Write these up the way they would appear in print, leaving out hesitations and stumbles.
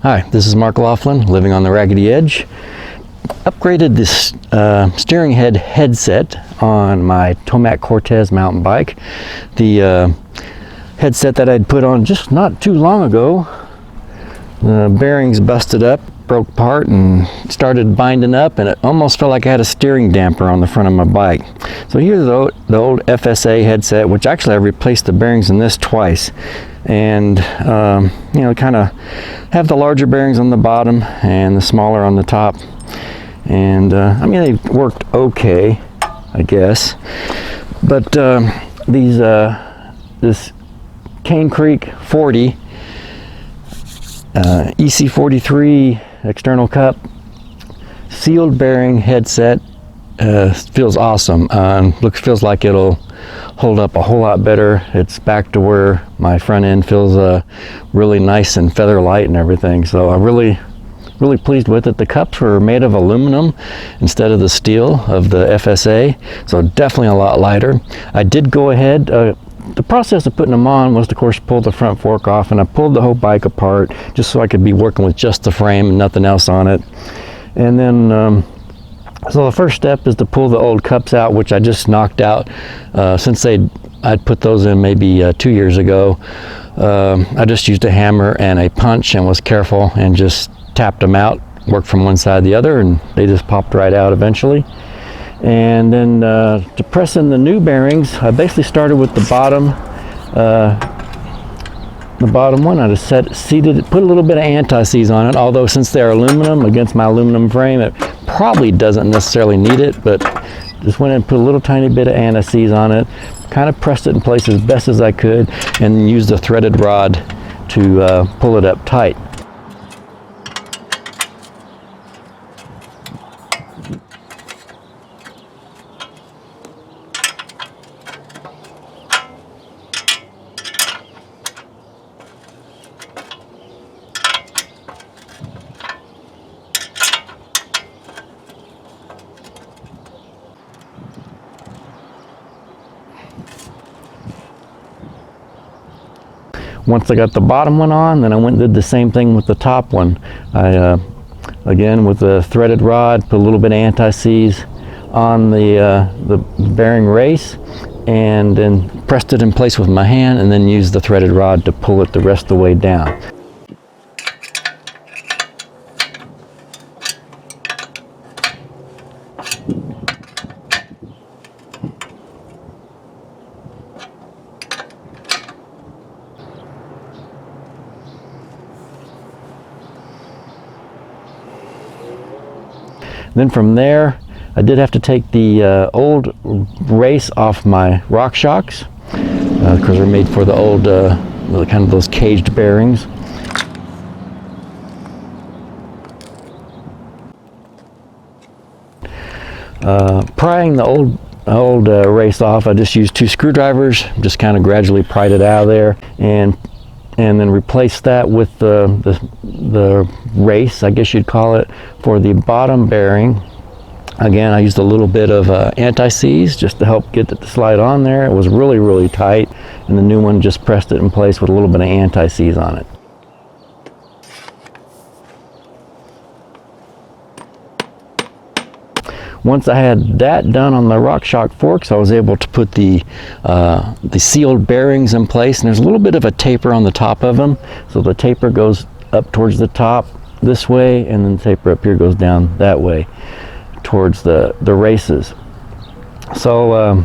Hi, this is Mark Laughlin, living on the Raggedy Edge. Upgraded this steering head headset on my Tomac Cortez mountain bike. The headset that I'd put on just not too long ago, the bearings busted up, broke apart, and started binding up, and it almost felt like I had a steering damper on the front of my bike. So here's the old FSA headset, which actually I replaced the bearings in this twice. And you know, kind of have the larger bearings on the bottom and the smaller on the top. And I mean, they worked okay, I guess. But this Cane Creek 40 EC34 external cup sealed bearing headset feels awesome. Feels like it'll hold up a whole lot better. It's back to where my front end feels really nice and feather light and everything. So I'm really pleased with it. The cups were made of aluminum instead of the steel of the FSA, so definitely a lot lighter. I did go ahead, the process of putting them on was, of course, pull the front fork off, and I pulled the whole bike apart just so I could be working with just the frame and nothing else on it. And then so the first step is to pull the old cups out, which I just knocked out since I'd put those in maybe 2 years ago. I just used a hammer and a punch and was careful and just tapped them out, worked from one side to the other, and they just popped right out eventually. And then to press in the new bearings, I basically started with the bottom one. I just seated it, put a little bit of anti-seize on it, although since they're aluminum against my aluminum frame, it probably doesn't necessarily need it, but just went and put a little tiny bit of anti-seize on it, kind of pressed it in place as best as I could, and used a threaded rod to pull it up tight. Once I got the bottom one on, then I went and did the same thing with the top one. I, again, with the threaded rod, put a little bit of anti-seize on the bearing race, and then pressed it in place with my hand, and then used the threaded rod to pull it the rest of the way down. Then from there, I did have to take the old race off my rock shocks because they're made for the old, kind of those caged bearings. Prying the old race off, I just used 2 screwdrivers, just kind of gradually pried it out of there, and then replaced that with the race, I guess you'd call it, for the bottom bearing. Again, I used a little bit of anti-seize just to help get it to slide on there. It was really tight, and the new one just pressed it in place with a little bit of anti-seize on it. Once I had that done on the RockShox forks, I was able to put the sealed bearings in place, and there's a little bit of a taper on the top of them, so the taper goes up towards the top this way, and then the taper up here goes down that way towards the races. So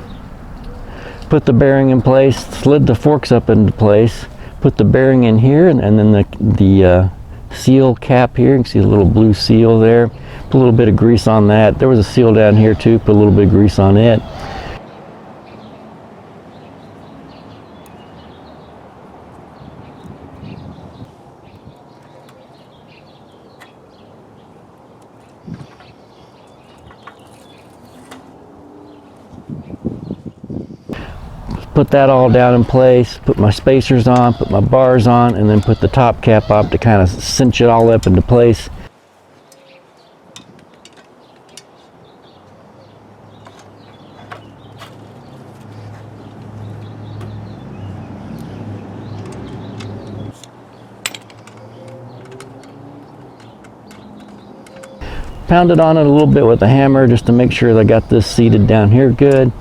put the bearing in place, slid the forks up into place, put the bearing in here, and then the seal cap here. You can see a little blue seal there. Put a little bit of grease on that. There was a seal down here too. Put a little bit of grease on it. Put that all down in place, put my spacers on, put my bars on, and then put the top cap up to kind of cinch it all up into place. pounded on it a little bit with a hammer just to make sure that I got this seated down here good.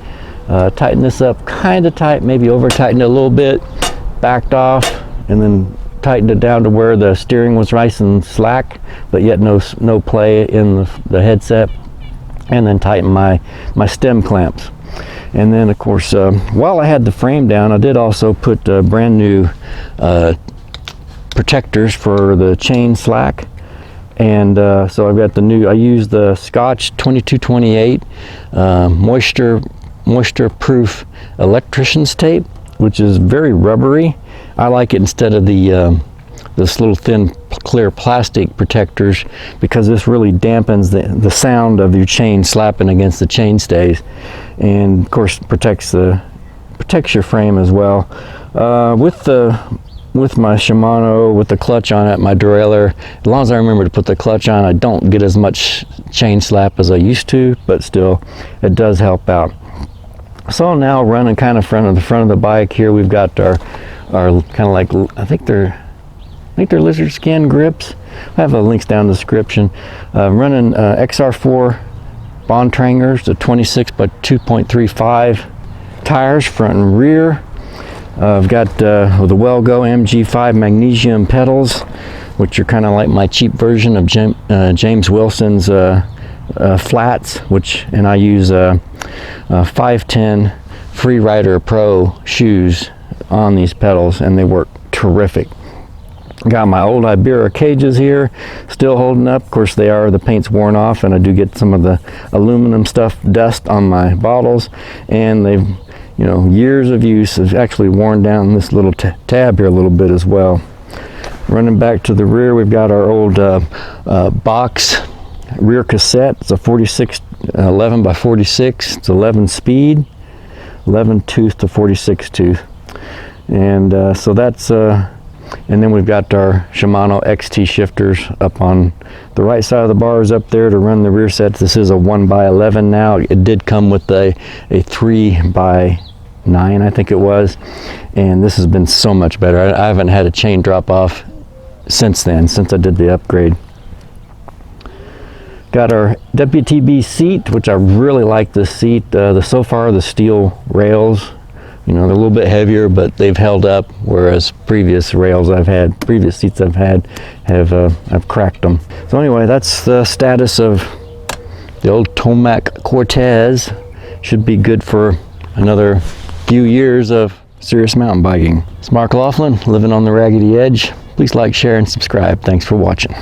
Tighten this up kind of tight, maybe over tightened it a little bit, backed off, and then tightened it down to where the steering was nice and slack, but yet no play in the headset, and then tighten my stem clamps. And then of course, while I had the frame down, I did also put brand new protectors for the chain slack. And so I've got the new, I use the Scotch 2228 moisture proof electrician's tape, which is very rubbery. I like it instead of the this little thin clear plastic protectors, because this really dampens the sound of your chain slapping against the chain stays, and of course protects your frame as well. With my Shimano, with the clutch on it, my Derailleur, as long as I remember to put the clutch on, I don't get as much chain slap as I used to, but still it does help out. So now running kind of front of the bike here, we've got our kind of like, I think they're lizard skin grips. I have the links down in the description. Running XR4 Bontragers, the 26 by 2.35 tires, front and rear. I've got the Wellgo MG5 Magnesium pedals, which are kind of like my cheap version of James Wilson's flats, and I use 510 Freerider Pro shoes on these pedals, and they work terrific. Got my old Ibera cages here, still holding up. Of course, the paint's worn off, and I do get some of the aluminum dust on my bottles, and they've, years of use have actually worn down this little tab here a little bit as well. Running back to the rear, we've got our old box rear cassette. It's a 11 by 46. It's 11 speed, 11 tooth to 46 tooth, and so that's. And then we've got our Shimano XT shifters up on the right side of the bars up there to run the rear sets. This is a 1x11 now. It did come with a 3x9, I think it was, and this has been so much better. I haven't had a chain drop off since I did the upgrade. Got our WTB seat, which I really like this seat. So far the steel rails, they're a little bit heavier, but they've held up, whereas previous seats I've had have cracked them. So anyway, that's the status of the old Tomac Cortez. Should be good for another few years of serious mountain biking. It's Mark Laughlin, living on the raggedy edge. Please like, share, and subscribe. Thanks for watching.